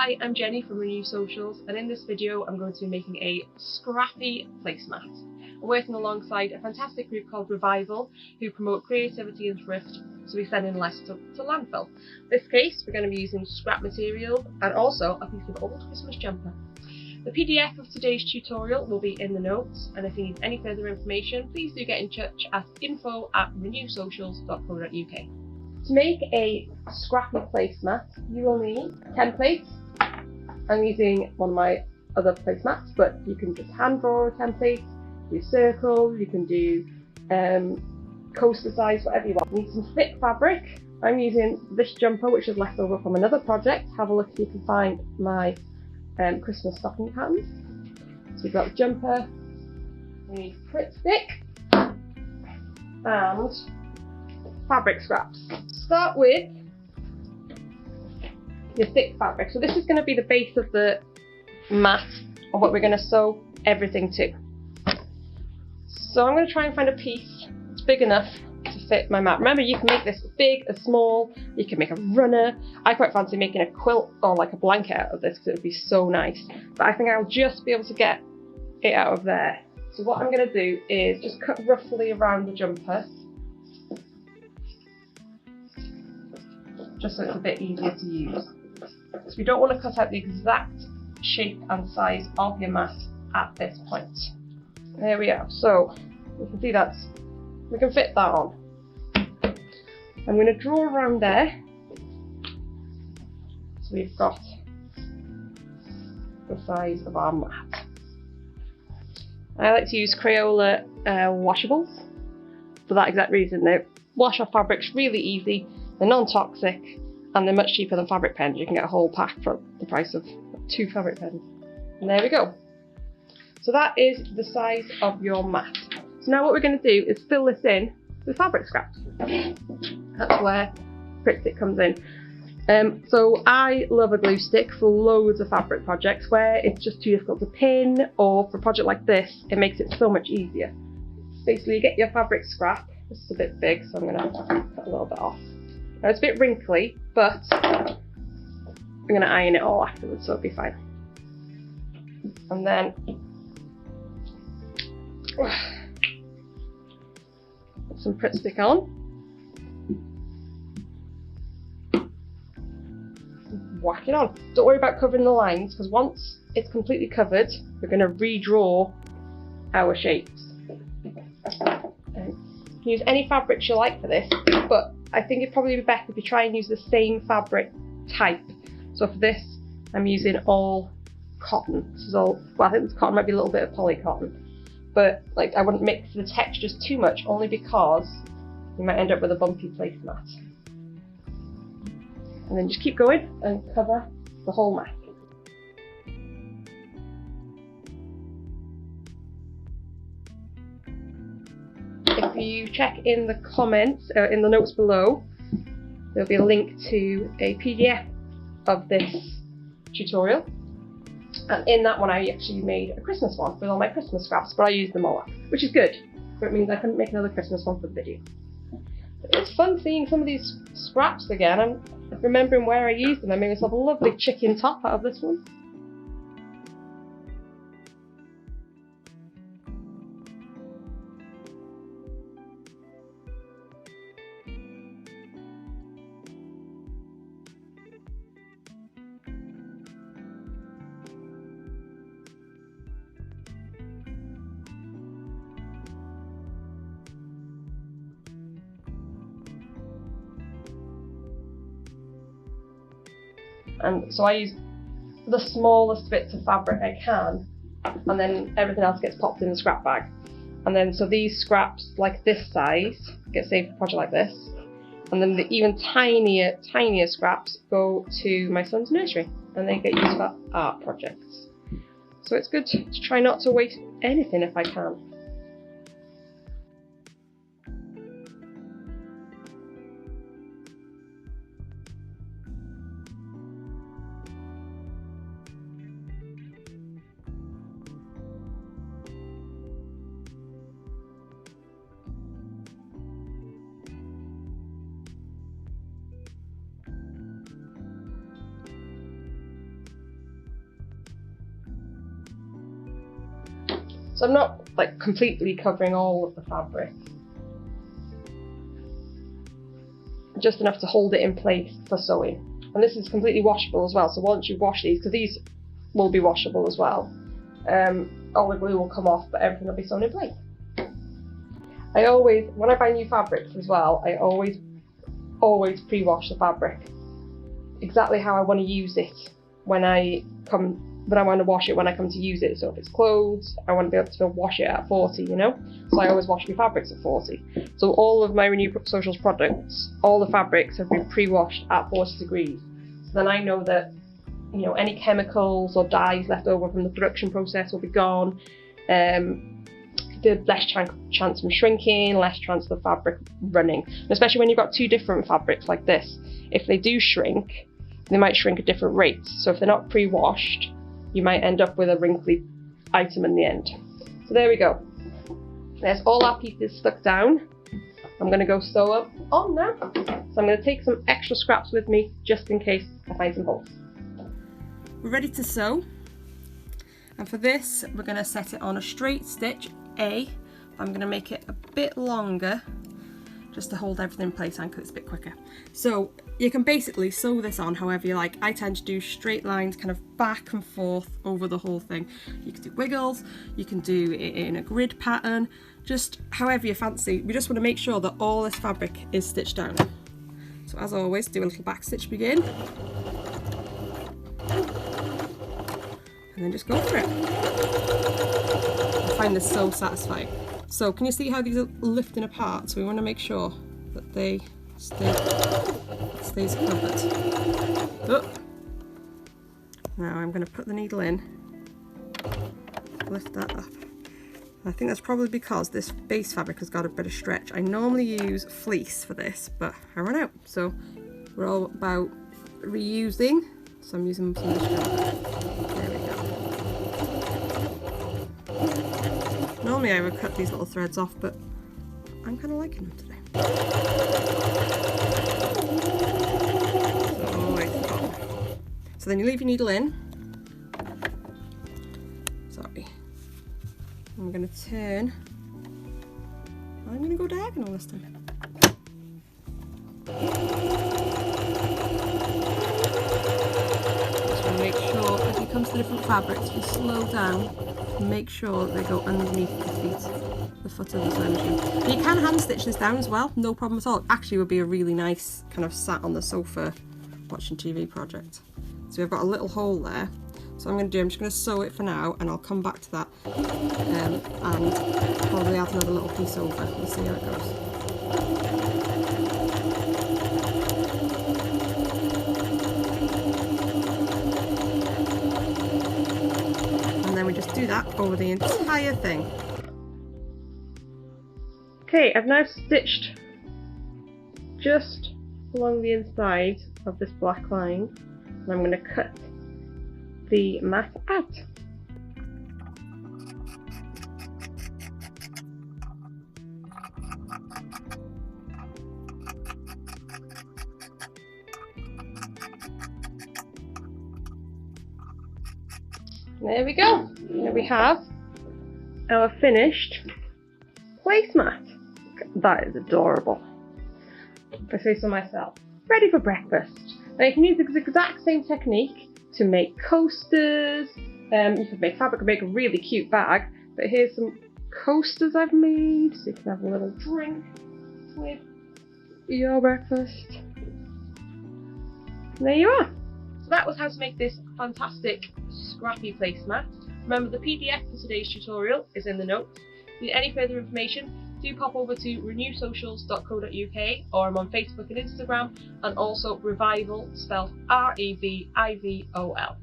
Hi, I'm Jenny from Renew Socials, and in this video I'm going to be making a scrappy placemat. I'm working alongside a fantastic group called RevivOL, who promote creativity and thrift, so we send in less to landfill. In this case, we're going to be using scrap material and also a piece of old Christmas jumper. The PDF of today's tutorial will be in the notes, and if you need any further information, please do get in touch at info@renewsocials.co.uk. To make a scrappy placemat, you will need templates. I'm using one of my other placemats, but you can just hand draw a template, do circle, you can do coaster size, whatever you want. You need some thick fabric. I'm using this jumper, which is left over from another project. Have a look if you can find my Christmas stocking patterns. So we've got the jumper, we need Pritt stick, and fabric scraps. Start with your thick fabric. So this is going to be the base of the mat and what we're going to sew everything to. So I'm going to try and find a piece that's big enough to fit my mat. Remember, you can make this big or small, you can make a runner. I quite fancy making a quilt or like a blanket out of this because it would be so nice. But I think I'll just be able to get it out of there. So what I'm going to do is just cut roughly around the jumper, just so it's a bit easier to use. So we don't want to cut out the exact shape and size of your mat at this point. There we are. So you can see we can fit that on. I'm going to draw around there. So we've got the size of our mat. I like to use Crayola washables for that exact reason. They wash off fabrics really easy. They're non-toxic and they're much cheaper than fabric pens. You can get a whole pack for the price of 2 fabric pens. And there we go. So that is the size of your mat. So now what we're going to do is fill this in with fabric scraps. That's where Pritt stick comes in. So I love a glue stick for loads of fabric projects where it's just too difficult to pin, or for a project like this, it makes it so much easier. Basically, you get your fabric scrap. This is a bit big, so I'm going to cut a little bit off. Now it's a bit wrinkly, but I'm going to iron it all afterwards, so it'll be fine. And then put some Pritt stick on. Whack it on. Don't worry about covering the lines, because once it's completely covered, we're going to redraw our shapes. You can use any fabrics you like for this, but I think it'd probably be better if you try and use the same fabric type. So for this, I'm using all cotton. This is all, well, I think this cotton might be a little bit of poly cotton, but like I wouldn't mix the textures too much, only because you might end up with a bumpy placemat. And then just keep going and cover the whole mat. If you check in the comments, in the notes below, there'll be a link to a PDF of this tutorial. And in that one I actually made a Christmas one with all my Christmas scraps, but I used them all up, which is good. But it means I couldn't make another Christmas one for the video. But it's fun seeing some of these scraps again. I'm remembering where I used them. I made myself a lovely chicken top out of this one. And so I use the smallest bits of fabric I can, and then everything else gets popped in the scrap bag. And then so these scraps, like this size, get saved for a project like this. And then the even tinier scraps go to my son's nursery, and they get used for art projects. So it's good to try not to waste anything if I can. So I'm not like completely covering all of the fabric. Just enough to hold it in place for sewing. And this is completely washable as well, so once you wash these, because these will be washable as well, all the glue will come off, but everything will be sewn in place. I always, when I buy new fabrics as well, I always pre-wash the fabric exactly how I want to use it when I want to wash it when I come to use it. So if it's clothes, I want to be able to wash it at 40, you know? So I always wash my fabrics at 40. So all of my Renew Socials products, all the fabrics have been pre-washed at 40 degrees. So then I know that, you know, any chemicals or dyes left over from the production process will be gone. There's less chance from shrinking, less chance of the fabric running. And especially when you've got two different fabrics like this. If they do shrink, they might shrink at different rates. So if they're not pre-washed, you might end up with a wrinkly item in the end. So there we go. There's all our pieces stuck down. I'm going to go sew up on now. So I'm going to take some extra scraps with me just in case I find some holes. We're ready to sew. And for this, we're going to set it on a straight stitch A. I'm going to make it a bit longer just to hold everything in place and because it's a bit quicker. So you can basically sew this on however you like. I tend to do straight lines kind of back and forth over the whole thing. You can do wiggles, you can do it in a grid pattern, just however you fancy. We just want to make sure that all this fabric is stitched down. So as always, do a little back stitch begin. And then just go for it. I find this so satisfying. So can you see how these are lifting apart? So we want to make sure that they stays covered. Oh. Now I'm going to put the needle in, lift that up. I think that's probably because this base fabric has got a bit of stretch. I normally use fleece for this, but I run out. So we're all about reusing. So I'm using some of this fabric. There we go. Normally I would cut these little threads off, but I'm kind of liking them today. So then you leave your needle in. Sorry. I'm going to turn. I'm going to go diagonal this time. Just want to make sure as you come to the different fabrics, you slow down and make sure they go underneath the foot of the sewing machine. And you can hand stitch this down as well, no problem at all. Actually, would be a really nice kind of sat on the sofa watching TV project. So we've got a little hole there. So I'm just going to sew it for now, and I'll come back to that and probably add another little piece over. We'll see how it goes. And then we just do that over the entire thing. Okay, I've now stitched just along the inside of this black line, and I'm going to cut the mat out. There we go. There we have our finished placemat. That is adorable, if I say so myself. Ready for breakfast. Now you can use the exact same technique to make coasters. You could make fabric and make a really cute bag, but here's some coasters I've made so you can have a little drink with your breakfast. And there you are. So that was how to make this fantastic scrappy placemat. Remember, the PDF for today's tutorial is in the notes. If you need any further information, do pop over to renewsocials.co.uk, or I'm on Facebook and Instagram, and also RevivOL, spelled RevivOL.